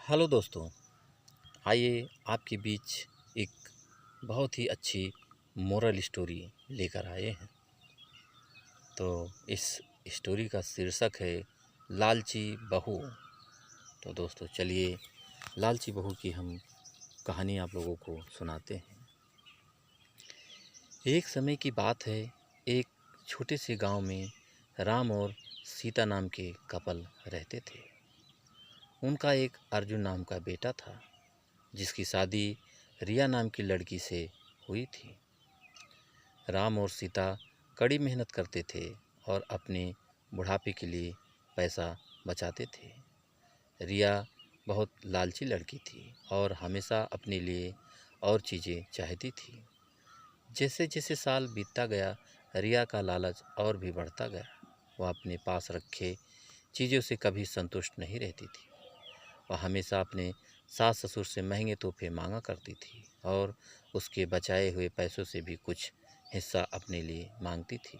Hello दोस्तों, आइए आपके बीच एक बहुत ही अच्छी मोरल स्टोरी लेकर आए हैं। तो इस स्टोरी का शीर्षक है लालची बहू। तो दोस्तों चलिए लालची बहू की हम कहानी आप लोगों को सुनाते हैं। एक समय की बात है, एक छोटे से गांव में राम और सीता नाम के कपल रहते थे। उनका एक अर्जुन नाम का बेटा था जिसकी शादी रिया नाम की लड़की से हुई थी। राम और सीता कड़ी मेहनत करते थे और अपने बुढ़ापे के लिए पैसा बचाते थे। रिया बहुत लालची लड़की थी और हमेशा अपने लिए और चीज़ें चाहती थी। जैसे जैसे साल बीतता गया, रिया का लालच और भी बढ़ता गया। वह अपने पास रखे चीज़ों से कभी संतुष्ट नहीं रहती थी। वह हमेशा अपने सास ससुर से महंगे तोहफे मांगा करती थी और उसके बचाए हुए पैसों से भी कुछ हिस्सा अपने लिए मांगती थी।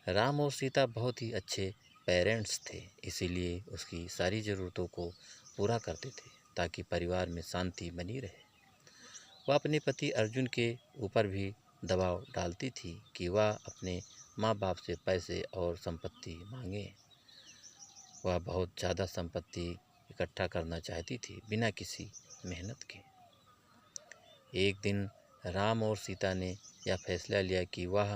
राम और सीता बहुत ही अच्छे पेरेंट्स थे, इसीलिए उसकी सारी ज़रूरतों को पूरा करते थे ताकि परिवार में शांति बनी रहे। वह अपने पति अर्जुन के ऊपर भी दबाव डालती थी कि वह अपने माँ बाप से पैसे और संपत्ति मांगे। वह बहुत ज़्यादा संपत्ति इकट्ठा करना चाहती थी बिना किसी मेहनत के। एक दिन राम और सीता ने यह फैसला लिया कि वह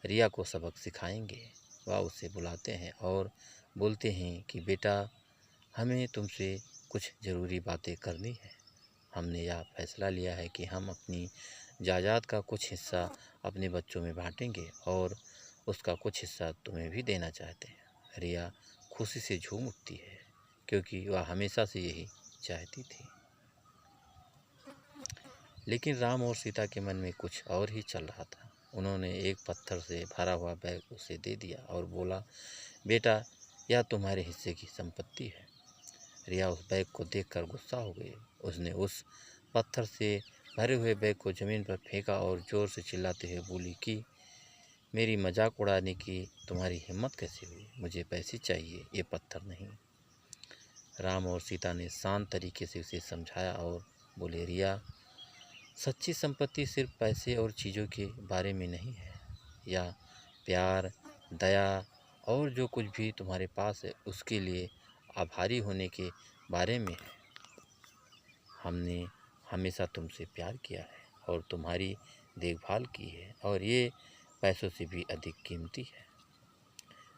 रिया को सबक सिखाएंगे। वह उसे बुलाते हैं और बोलते हैं कि बेटा, हमें तुमसे कुछ ज़रूरी बातें करनी है। हमने यह फैसला लिया है कि हम अपनी जायदाद का कुछ हिस्सा अपने बच्चों में बांटेंगे और उसका कुछ हिस्सा तुम्हें भी देना चाहते हैं। रिया खुशी से झूम उठती है क्योंकि वह हमेशा से यही चाहती थी। लेकिन राम और सीता के मन में कुछ और ही चल रहा था। उन्होंने एक पत्थर से भरा हुआ बैग उसे दे दिया और बोला, बेटा, यह तुम्हारे हिस्से की संपत्ति है। रिया उस बैग को देखकर गुस्सा हो गई। उसने उस पत्थर से भरे हुए बैग को ज़मीन पर फेंका और ज़ोर से चिल्लाते हुए बोली कि मेरी मजाक उड़ाने की तुम्हारी हिम्मत कैसे हुई? मुझे पैसे चाहिए, ये पत्थर नहीं। राम और सीता ने शांत तरीके से उसे समझाया और बोले, रिया, सच्ची संपत्ति सिर्फ पैसे और चीज़ों के बारे में नहीं है। या प्यार, दया और जो कुछ भी तुम्हारे पास है उसके लिए आभारी होने के बारे में है। हमने हमेशा तुमसे प्यार किया है और तुम्हारी देखभाल की है और ये पैसों से भी अधिक कीमती है।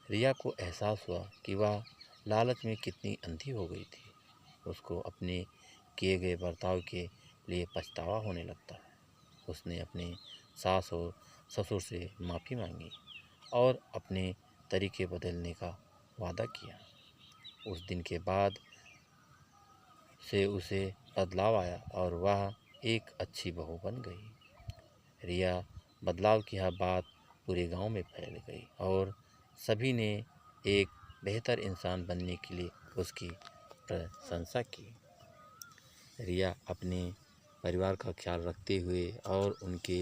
रिया को एहसास हुआ कि वह लालच में कितनी अंधी हो गई थी। उसको अपने किए गए बर्ताव के लिए पछतावा होने लगता है। उसने अपने सास और ससुर से माफ़ी मांगी और अपने तरीके बदलने का वादा किया। उस दिन के बाद से उसे बदलाव आया और वह एक अच्छी बहू बन गई। रिया बदलाव की यह बात पूरे गांव में फैल गई और सभी ने एक बेहतर इंसान बनने के लिए उसकी प्रशंसा की। रिया अपने परिवार का ख्याल रखते हुए और उनके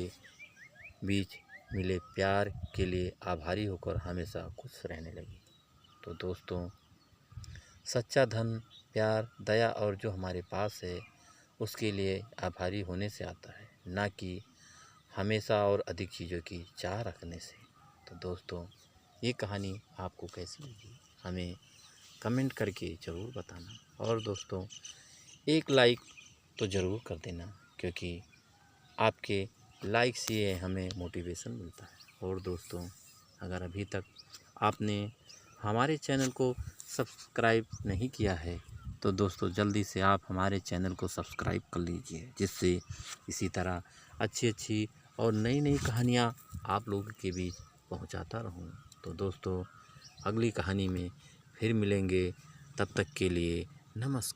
बीच मिले प्यार के लिए आभारी होकर हमेशा खुश रहने लगी। तो दोस्तों, सच्चा धन, प्यार, दया और जो हमारे पास है उसके लिए आभारी होने से आता है, ना कि हमेशा और अधिक चीज़ों की चाह रखने से। तो दोस्तों, ये कहानी आपको कैसी लगी हमें कमेंट करके ज़रूर बताना। और दोस्तों, एक लाइक तो ज़रूर कर देना क्योंकि आपके लाइक से हमें मोटिवेशन मिलता है। और दोस्तों, अगर अभी तक आपने हमारे चैनल को सब्सक्राइब नहीं किया है तो दोस्तों जल्दी से आप हमारे चैनल को सब्सक्राइब कर लीजिए, जिससे इसी तरह अच्छी अच्छी और नई नई कहानियाँ आप लोगों के बीच पहुंचाता रहूं। तो दोस्तों, अगली कहानी में फिर मिलेंगे, तब तक के लिए नमस्कार।